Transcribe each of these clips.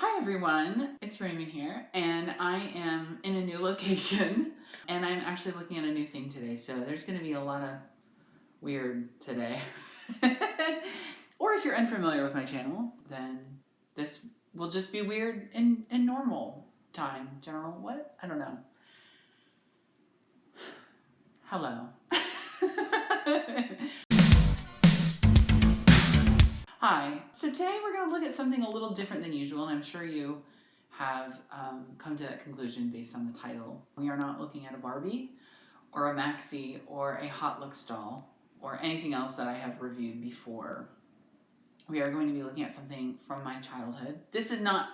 Hi everyone, it's Raymond here, and I am in a new location, and I'm actually looking at a new thing today, so there's going to be a lot of weird today. Or if you're unfamiliar with my channel, then this will just be weird in normal time. General what? I don't know. Hello. Hi. So today we're going to look at something a little different than usual, and I'm sure you have come to that conclusion based on the title. We are not looking at a Barbie or a Maxi or a Hot Looks doll or anything else that I have reviewed before. We are going to be looking at something from my childhood. This is not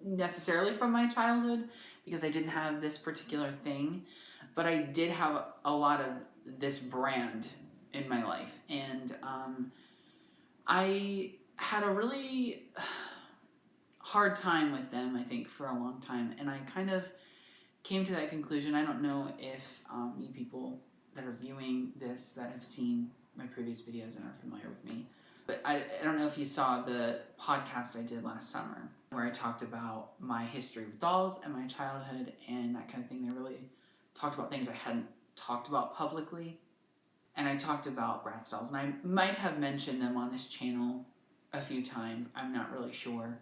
necessarily from my childhood because I didn't have this particular thing, but I did have a lot of this brand in my life, and I had a really hard time with them, I think, for a long time, and I kind of came to that conclusion. I don't know if you people that are viewing this that have seen my previous videos and are familiar with me, but I don't know if you saw the podcast I did last summer where I talked about my history with dolls and my childhood and that kind of thing. I really talked about things I hadn't talked about publicly. And I talked about Bratz dolls, and I might have mentioned them on this channel a few times. I'm not really sure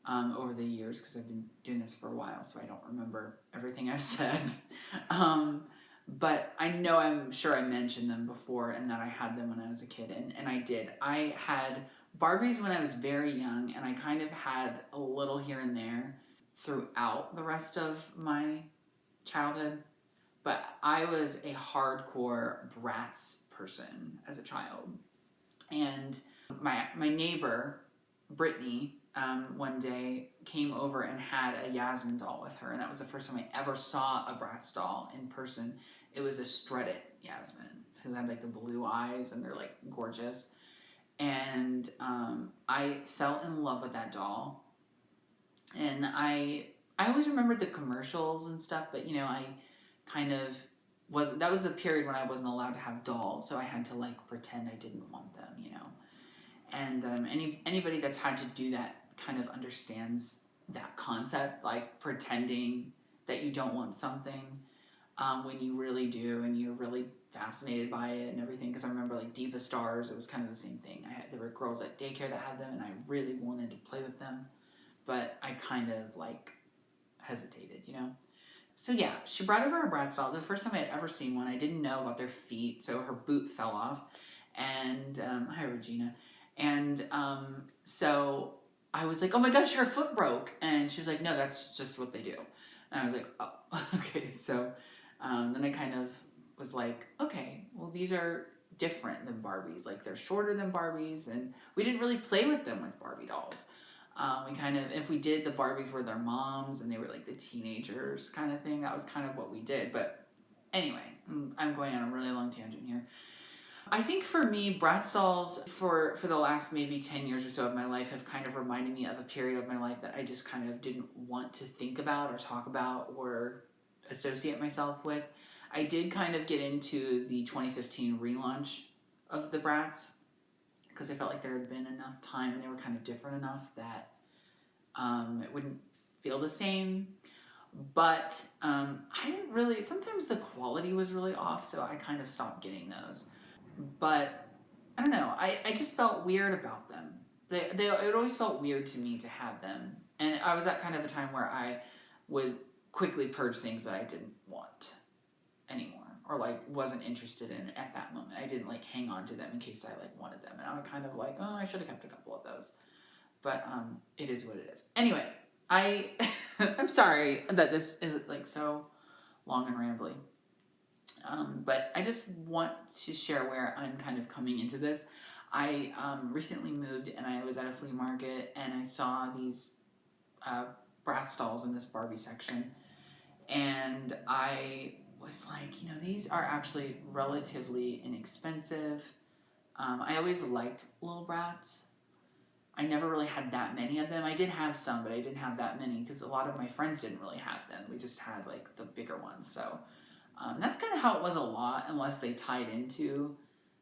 over the years because I've been doing this for a while, so I don't remember everything I've said. But I know I'm sure I mentioned them before and that I had them when I was a kid, and I did. I had Barbies when I was very young, and I kind of had a little here and there throughout the rest of my childhood. But I was a hardcore Bratz person as a child. And my neighbor, Brittany, one day came over and had a Yasmin doll with her. And that was the first time I ever saw a Bratz doll in person. It was a strutted Yasmin who had like the blue eyes and they're like gorgeous. And I fell in love with that doll. And I always remembered the commercials and stuff, but you know, I kind of that was the period when I wasn't allowed to have dolls, so I had to like pretend I didn't want them, you know. And anybody that's had to do that kind of understands that concept, like pretending that you don't want something when you really do, and you're really fascinated by it and everything. Because I remember like Diva Stars, it was kind of the same thing. There were girls at daycare that had them, and I really wanted to play with them, but I kind of like hesitated, you know. So yeah, she brought over a Bratz doll. The first time I had ever seen one. I didn't know about their feet, so her boot fell off. And hi Regina. And so I was like, oh my gosh, her foot broke. And she was like, no, that's just what they do. And I was like, oh, okay. So then I kind of was like, okay, well, these are different than Barbies. Like they're shorter than Barbies, and we didn't really play with them with Barbie dolls. We kind of, if we did, the Barbies were their moms and they were like the teenagers kind of thing. That was kind of what we did. But anyway, I'm going on a really long tangent here. I think for me, Bratz dolls for the last maybe 10 years or so of my life have kind of reminded me of a period of my life that I just kind of didn't want to think about or talk about or associate myself with. I did kind of get into the 2015 relaunch of the Bratz because I felt like there had been enough time and they were kind of different enough that it wouldn't feel the same. But I didn't really, sometimes the quality was really off, so I kind of stopped getting those. But I don't know, I just felt weird about them. It always felt weird to me to have them. And I was at kind of a time where I would quickly purge things that I didn't want anymore, or like wasn't interested in at that moment. I didn't like hang on to them in case I like wanted them, and I was kind of like, oh, I should have kept a couple of those. But it is what it is. Anyway, I'm sorry that this is like so long and rambly. But I just want to share where I'm kind of coming into this. I recently moved, and I was at a flea market, and I saw these Bratz dolls in this Barbie section, and I was like, you know, these are actually relatively inexpensive. I always liked Lil Bratz. I never really had that many of them. I did have some, but I didn't have that many because a lot of my friends didn't really have them. We just had like the bigger ones. So that's kind of how it was a lot, unless they tied into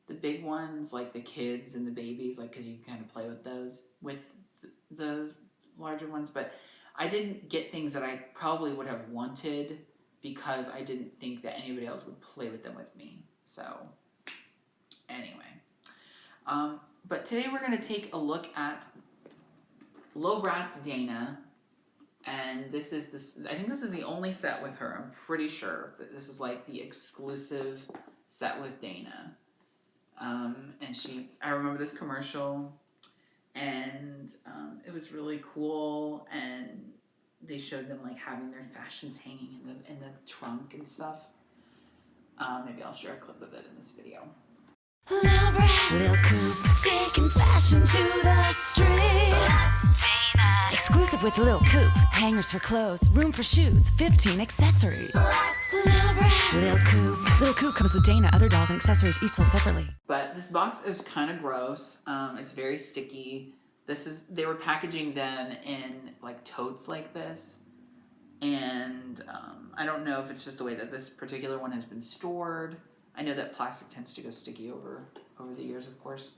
the big ones, like the kids and the babies, like because you can kind of play with those with the larger ones, but I didn't get things that I probably would have wanted because I didn't think that anybody else would play with them with me. So anyway, but today we're going to take a look at Lil Bratz Dana, and I think this is the only set with her. I'm pretty sure that this is like the exclusive set with Dana. And I remember this commercial, and it was really cool, and they showed them like having their fashions hanging in the trunk and stuff. Maybe I'll share a clip of it in this video. Lil Bratz Lil Coupe, taking fashion to the streets. Exclusive with Lil Coupe, hangers for clothes, room for shoes, 15 accessories. Lil Bratz Lil Coupe. Lil Coupe comes with Dana, other dolls, and accessories each sold separately. But this box is kind of gross. It's very sticky. They were packaging them in like totes like this, and I don't know if it's just the way that this particular one has been stored. I know that plastic tends to go sticky over the years, of course,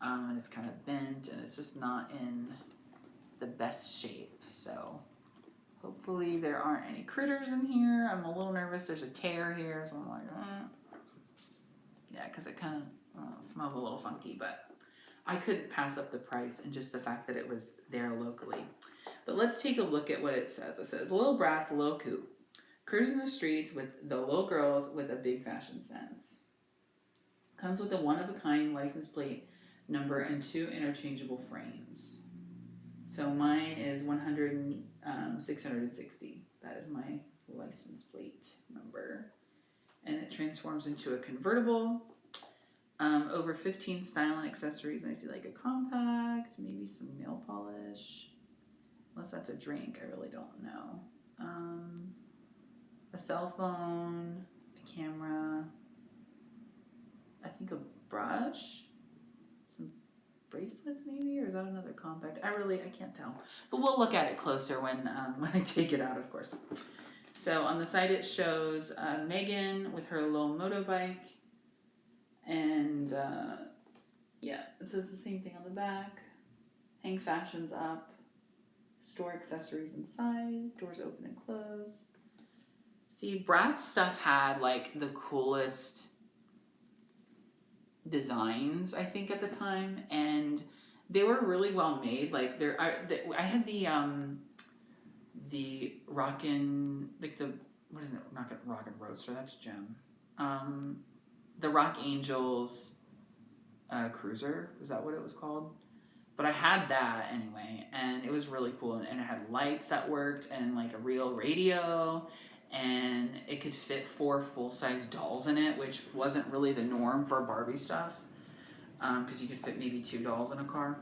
and it's kind of bent, and it's just not in the best shape. So hopefully there aren't any critters in here. I'm a little nervous. There's a tear here, so I'm like, yeah, because it kind of smells a little funky, but I couldn't pass up the price and just the fact that it was there locally. But let's take a look at what it says. It says, Lil Bratz Lil Coupe, cruising the streets with the little girls with a big fashion sense. Comes with a one-of-a-kind license plate number and 2 interchangeable frames. So mine is 660. That is my license plate number. And it transforms into a convertible. Over 15 style and accessories. And I see like a compact, maybe some nail polish. Unless that's a drink, I really don't know. A cell phone, a camera, I think a brush, some bracelets maybe, or is that another compact? I can't tell. But we'll look at it closer when I take it out, of course. So on the side it shows Megan with her little motorbike. And yeah, it says the same thing on the back. Hang fashions up. Store accessories inside. Doors open and close. See, Bratz stuff had like the coolest designs, I think, at the time, and they were really well made. Like I had the Rockin', like the, what is it? Rockin' Roadster. That's Gem. The Rock Angels Cruiser. Is that what it was called? But I had that anyway, and it was really cool, and it had lights that worked, and like a real radio, and it could fit 4 full-size dolls in it, which wasn't really the norm for Barbie stuff, because you could fit maybe 2 dolls in a car.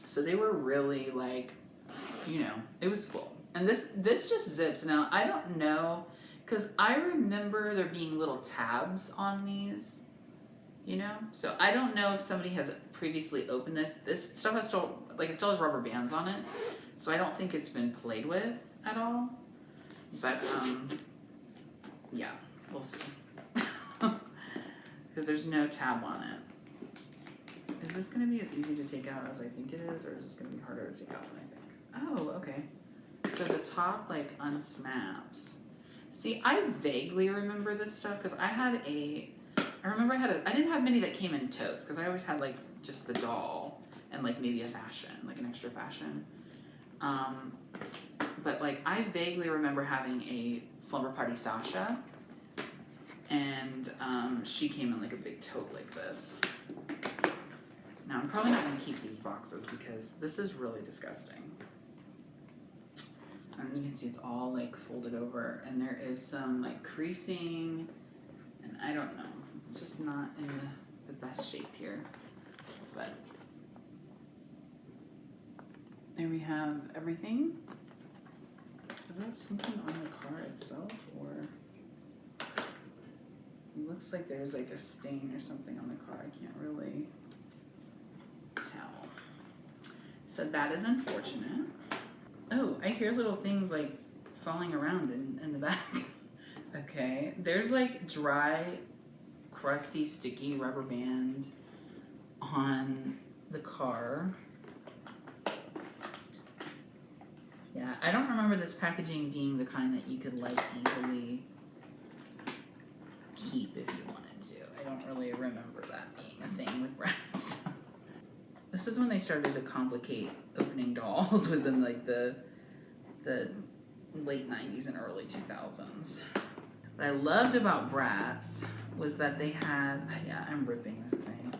So they were really like, you know, it was cool. And this just zips. Now, I don't know, because I remember there being little tabs on these, you know? So I don't know if somebody has previously opened this. This stuff has still, like, it still has rubber bands on it, so I don't think it's been played with at all. But, yeah, we'll see. Because there's no tab on it. Is this going to be as easy to take out as I think it is, or is this going to be harder to take out than I think? Oh, okay. So the top, like, unsnaps. See, I vaguely remember this stuff, because I didn't have many that came in totes, because I always had, like, just the doll, and, like, maybe a fashion, like an extra fashion. But, like, I vaguely remember having a Slumber Party Sasha, and she came in, like, a big tote like this. Now, I'm probably not going to keep these boxes, because this is really disgusting. And you can see it's all, like, folded over, and there is some, like, creasing, and I don't know. It's just not in the best shape here. But there we have everything. Is that something on the car itself, or it looks like there's like a stain or something on the car. I can't really tell. So that is unfortunate. Oh, I hear little things like falling around in the back. Okay, there's like dry, crusty, sticky rubber band on the car. Yeah, I don't remember this packaging being the kind that you could like easily keep if you wanted to. I don't really remember that being a thing with Bratz. This is when they started to complicate opening dolls, was in like the late 90s and early 2000s. What I loved about Bratz was that they had, yeah, I'm ripping this thing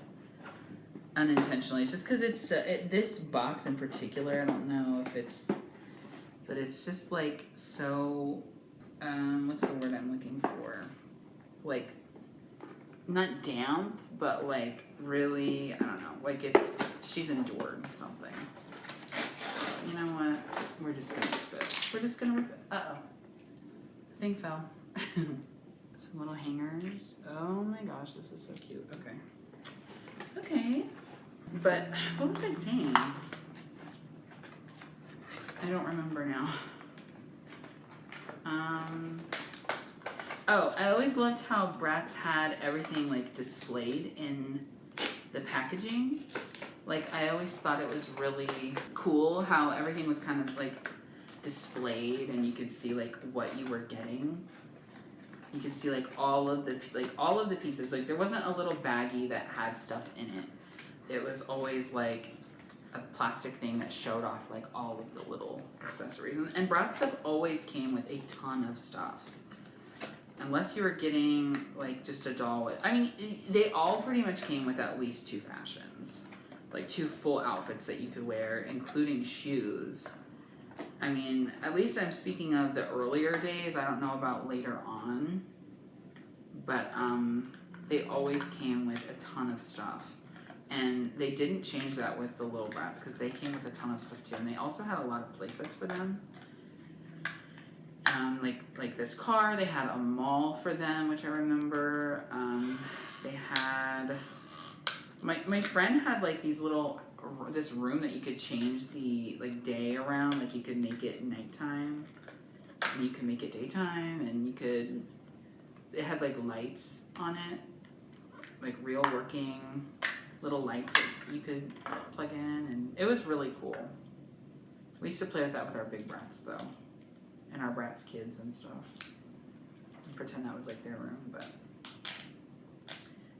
unintentionally. It's just because it's, this box in particular, I don't know if it's, but it's just like so, what's the word I'm looking for? Like, not damp, but like really, I don't know, like it's, she's endured something. So, you know what? We're just gonna rip it. We're just gonna rip it. Uh-oh. The thing fell. Some little hangers. Oh my gosh, this is so cute. Okay. Okay. But what was I saying? I don't remember now. Oh, I always loved how Bratz had everything like displayed in the packaging. Like, I always thought it was really cool how everything was kind of like displayed and you could see like what you were getting. You could see like all of the pieces. Like, there wasn't a little baggie that had stuff in it. It was always like a plastic thing that showed off like all of the little accessories. And Bratz stuff always came with a ton of stuff. Unless you were getting like just a doll with, I mean, they all pretty much came with at least 2 fashions. Like 2 full outfits that you could wear, including shoes. I mean, at least I'm speaking of the earlier days. I don't know about later on. But they always came with a ton of stuff. And they didn't change that with the Lil Bratz because they came with a ton of stuff too. And they also had a lot of playsets for them. Like this car, they had a mall for them, which I remember. They had, my friend had like these little, this room that you could change the like day around. Like you could make it nighttime, and you could make it daytime, and you could, it had like lights on it, like real working little lights that you could plug in, and it was really cool. We used to play with that with our big Bratz though. And our Bratz kids and stuff. And pretend that was like their room, but.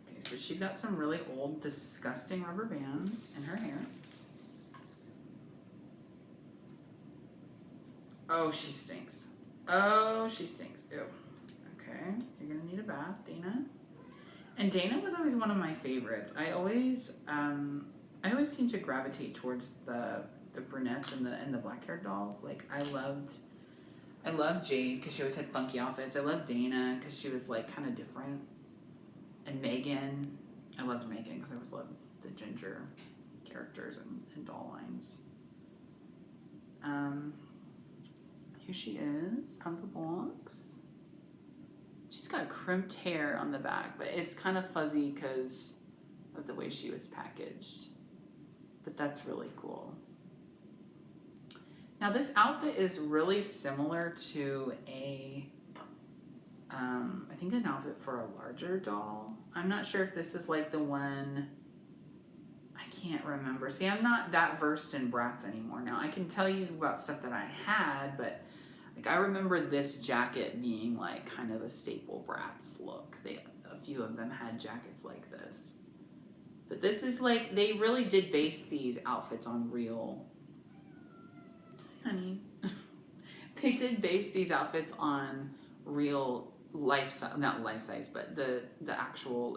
Okay, so she's got some really old, disgusting rubber bands in her hair. Oh, she stinks. Oh, she stinks. Ew. Okay, you're gonna need a bath, Dana. And Dana was always one of my favorites. I always seem to gravitate towards the brunettes and the black-haired dolls. Like, I loved Jade because she always had funky outfits. I loved Dana because she was like kind of different. And Megan, I loved Megan because I always loved the ginger characters and doll lines. Here she is out of the box. She's got crimped hair on the back, but it's kind of fuzzy because of the way she was packaged. But that's really cool. Now this outfit is really similar to I think an outfit for a larger doll. I'm not sure if this is like the one, I can't remember. See, I'm not that versed in Bratz anymore now. I can tell you about stuff that I had, but like I remember this jacket being like kind of a staple Bratz look. A few of them had jackets like this. But this is like, they really did base these outfits on real, honey. They did base these outfits on real life size, not life size, but the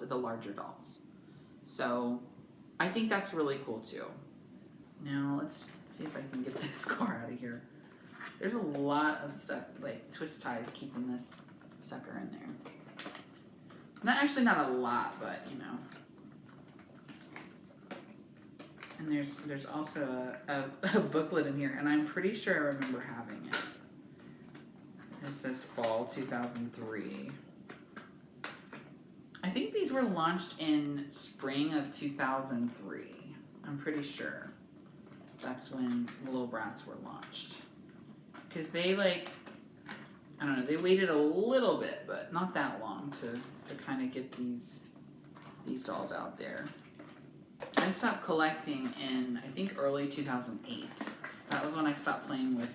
larger dolls. So I think that's really cool too. Now let's see if I can get this car out of here. There's a lot of stuff, like twist ties keeping this sucker in there. Not a lot, but you know. And there's also a booklet in here, and I'm pretty sure I remember having it. It says fall 2003. I think these were launched in spring of 2003. I'm pretty sure that's when Lil Bratz were launched. Because they like, I don't know, they waited a little bit, but not that long to kind of get these dolls out there. I stopped collecting in, I think, early 2008. That was when I stopped playing with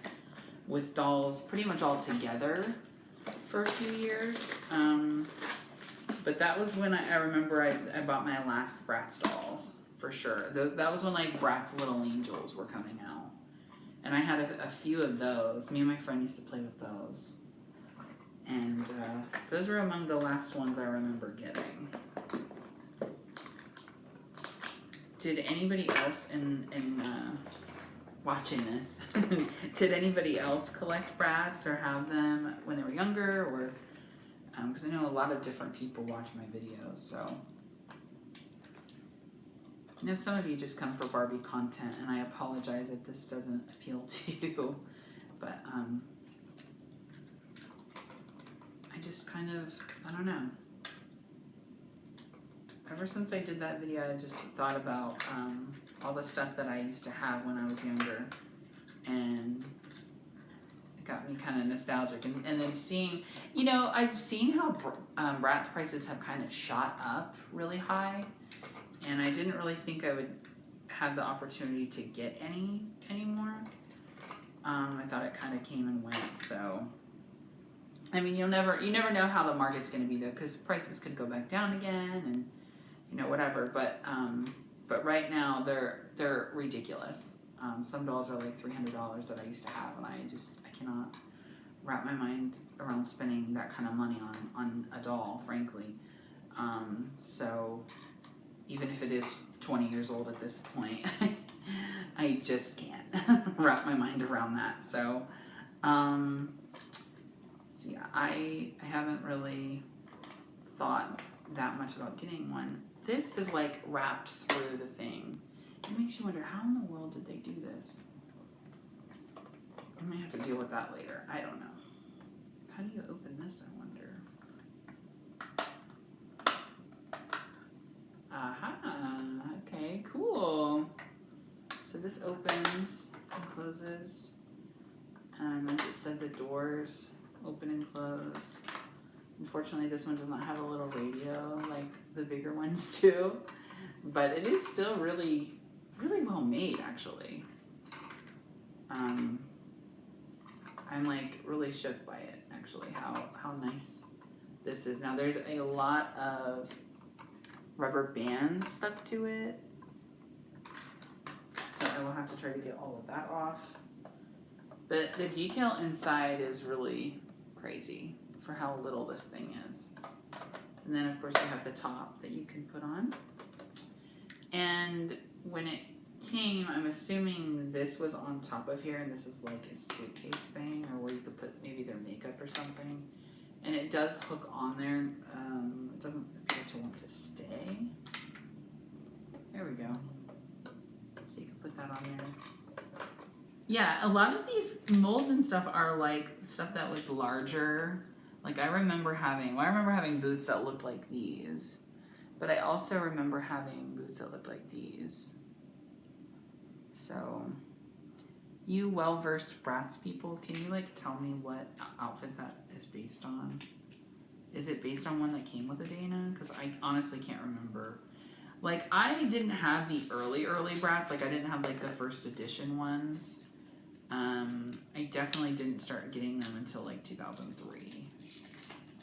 with dolls pretty much all together for a few years. But that was when I remember I bought my last Bratz dolls, for sure. That was when like Bratz Little Angels were coming out. And I had a few of those. Me and my friend used to play with those. And those were among the last ones I remember getting. Did anybody else in watching this, did anybody else collect Bratz or have them when they were younger? Or because I know a lot of different people watch my videos, so. I know some of you just come for Barbie content, and I apologize if this doesn't appeal to you, but I just kind of, I don't know. Ever since I did that video, I just thought about all the stuff that I used to have when I was younger, and it got me kind of nostalgic. And then seeing, you know, I've seen how Bratz prices have kind of shot up really high, and I didn't really think I would have the opportunity to get any anymore. I thought it kind of came and went, so. I mean, you never know how the market's going to be though, because prices could go back down again, and you know, whatever. But right now they're ridiculous. Some dolls are like $300 that I used to have, and I cannot wrap my mind around spending that kind of money on a doll, frankly. So even if it is 20 years old at this point, I just can't wrap my mind around that. So, so yeah, I haven't really thought that much about getting one. This is like wrapped through the thing. It makes you wonder, how in the world did they do this? I might have to deal with that later. I don't know. How do you open this, I wonder? Aha, okay, cool. So this opens and closes. As it said, the doors open and close. Unfortunately, this one does not have a little radio like the bigger ones do, but it is still really, really well made, actually. I'm like really shook by it, actually, how nice this is. Now there's a lot of rubber bands stuck to it, so I will have to try to get all of that off. But the detail inside is really crazy for how little this thing is. And then of course you have the top that you can put on. And when it came, I'm assuming this was on top of here, and this is like a suitcase thing, or where you could put maybe their makeup or something. And it does hook on there. It doesn't appear to want to stay. There we go. So you can put that on there. Yeah, a lot of these molds and stuff are like stuff that was larger. Like I remember having boots that looked like these, but I also remember having boots that looked like these. So, you well-versed Bratz people, can you like tell me what outfit that is based on? Is it based on one that came with a Dana? Because I honestly can't remember. Like I didn't have the early Bratz. Like I didn't have like the first edition ones. I definitely didn't start getting them until like 2003,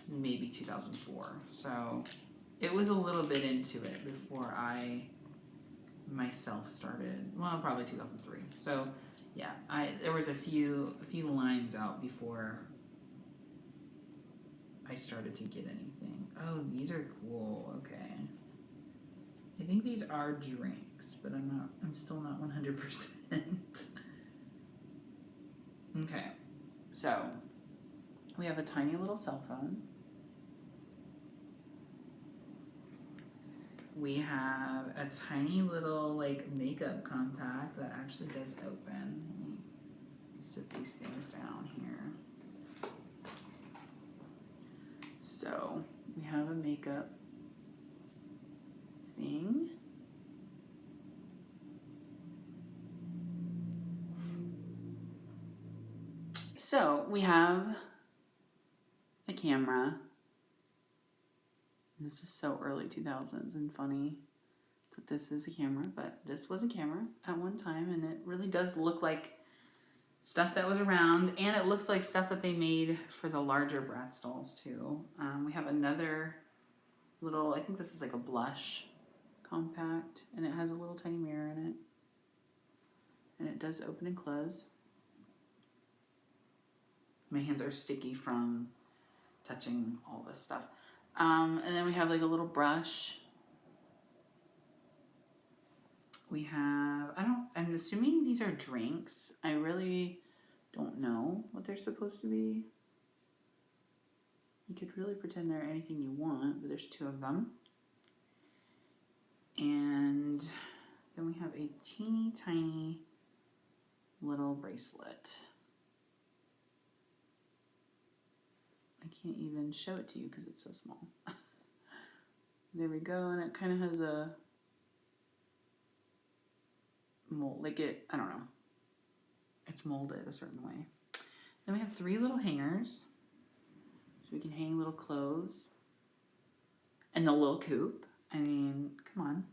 maybe 2004. So it was a little bit into it before I myself started. Well, probably 2003. So yeah, there was a few lines out before I started to get anything. Oh, these are cool. Okay. I think these are drinks, but I'm still not 100%. Okay, so we have a tiny little cell phone. We have a tiny little like makeup contact that actually does open. Let me sit these things down here. So we have a makeup thing. So we have a camera. This is so early 2000s and funny that this is a camera, but this was a camera at one time, and it really does look like stuff that was around, and it looks like stuff that they made for the larger Bratz dolls too. We have another little, I think this is like a blush compact, and it has a little tiny mirror in it, and it does open and close. My hands are sticky from touching all this stuff. And then we have like a little brush. We have, I'm assuming these are drinks. I really don't know what they're supposed to be. You could really pretend they're anything you want, but there's 2 of them. And then we have a teeny tiny little bracelet. I can't even show it to you because it's so small. There we go, and it kind of has a mold, like it, I don't know. It's molded a certain way. Then we have 3 little hangers, so we can hang little clothes. And the Lil Coupe. I mean, come on.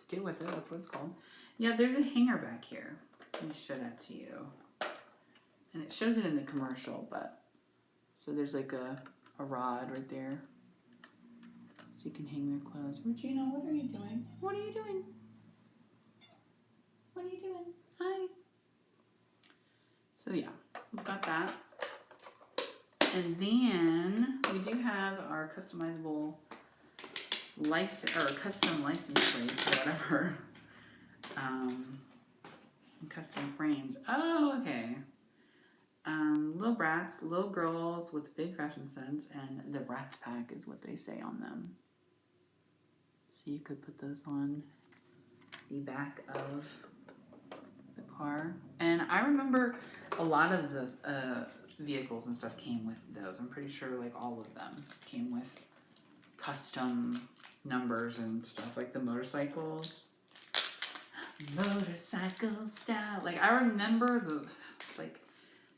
Get with it, that's what it's called. Yeah, there's a hanger back here. Let me show that to you. And it shows it in the commercial, but so there's like a rod right there. So you can hang their clothes. Regina, what are you doing? What are you doing? What are you doing? Hi. So yeah, we've got that. And then we do have our customizable license, or custom license plates or whatever. Custom frames. Oh, okay. Lil Bratz, little girls with big fashion sense, and the Bratz pack is what they say on them. So you could put those on the back of the car. And I remember a lot of the vehicles and stuff came with those. I'm pretty sure like all of them came with custom numbers and stuff, like the motorcycles. Motorcycle style. Like I remember like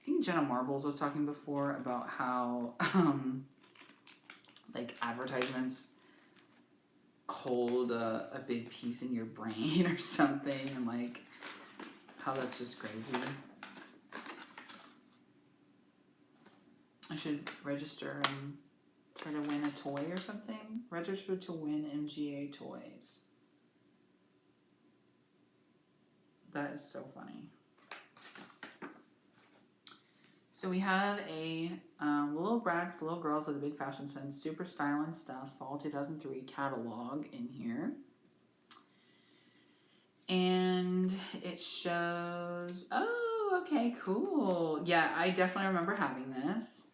I think Jenna Marbles was talking before about how like advertisements hold a big piece in your brain or something, and like how that's just crazy. I should register and try to win a toy or something. Register to win MGA toys. That is so funny. So we have a Lil Bratz Lil Girls with a Big Fashion Sense Super Style and Stuff Fall 2003 catalog in here. And it shows, oh, okay, cool. Yeah, I definitely remember having this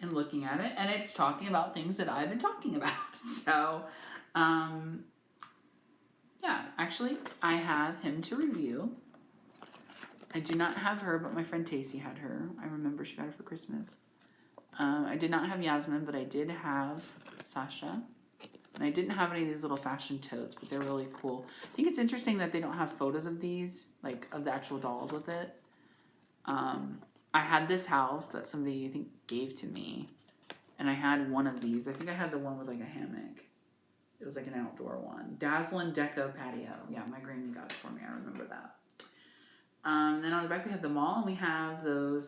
and looking at it. And it's talking about things that I've been talking about. So, yeah, actually, I have him to review. I do not have her, but my friend Tacey had her. I remember she got her for Christmas. I did not have Yasmin, but I did have Sasha. And I didn't have any of these little fashion totes, but they're really cool. I think it's interesting that they don't have photos of these, like of the actual dolls with it. I had this house that somebody, I think, gave to me. And I had one of these. I think I had the one with like a hammock. It was like an outdoor one. Dazzlin' Deco Patio. Yeah, my granny got it for me. I remember that. Then on the back we have the mall, and we have the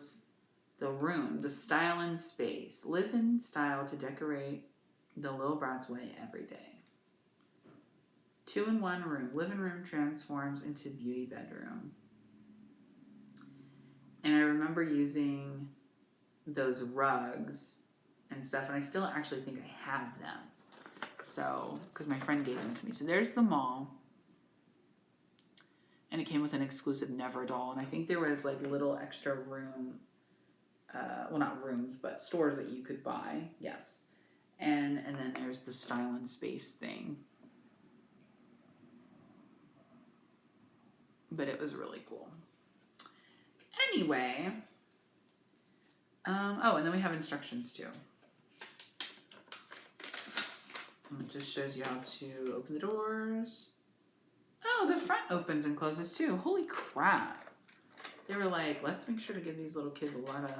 room, the style and space. Live in style to decorate the Lil Bratz way every day. 2-in-1 room. Living room transforms into beauty bedroom. And I remember using those rugs and stuff, and I still actually think I have them. So, because my friend gave them to me. So there's the mall. And it came with an exclusive Never doll. And I think there was like little extra room, well, not rooms, but stores that you could buy. Yes. And then there's the style and space thing. But it was really cool. Anyway. Oh, and then we have instructions too. And it just shows you how to open the doors. Oh, the front opens and closes too. Holy crap. They were like, let's make sure to give these little kids a lot of...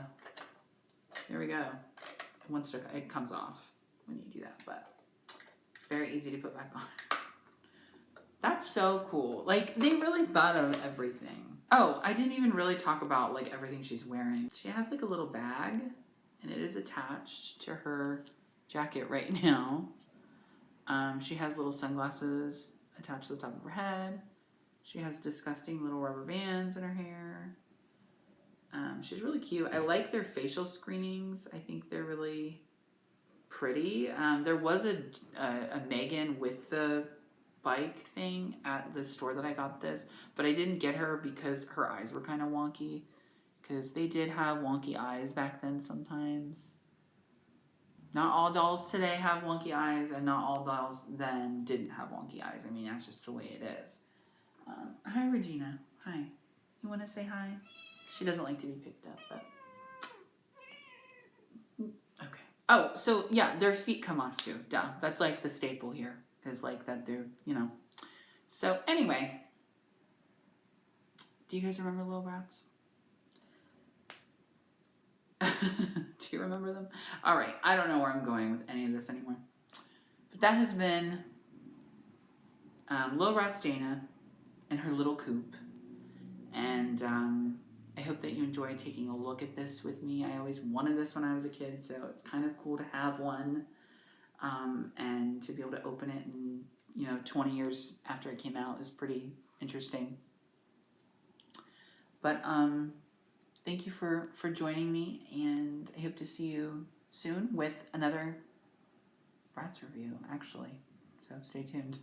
There we go. Once it comes off when you do that, but it's very easy to put back on. That's so cool. Like, they really thought of everything. Oh, I didn't even really talk about like everything she's wearing. She has like a little bag, and it is attached to her jacket right now. She has little sunglasses attached to the top of her head. She has disgusting little rubber bands in her hair. She's really cute. I like their facial screenings. I think they're really pretty. There was a Megan with the bike thing at the store that I got this, but I didn't get her because her eyes were kind of wonky, because they did have wonky eyes back then sometimes. Not all dolls today have wonky eyes, and not all dolls then didn't have wonky eyes. I mean, that's just the way it is. Hi, Regina. Hi. You want to say hi? She doesn't like to be picked up, but... Okay. Oh, so yeah, their feet come off too. Duh. That's like the staple here, is like that they're, you know. So anyway, do you guys remember Lil Bratz? Do you remember them? All right. I don't know where I'm going with any of this anymore. But that has been Lil Bratz Dana and her little coupe. And I hope that you enjoy taking a look at this with me. I always wanted this when I was a kid, so it's kind of cool to have one and to be able to open it. And, 20 years after it came out is pretty interesting. But thank you for joining me, and I hope to see you soon with another Bratz review, actually. So stay tuned.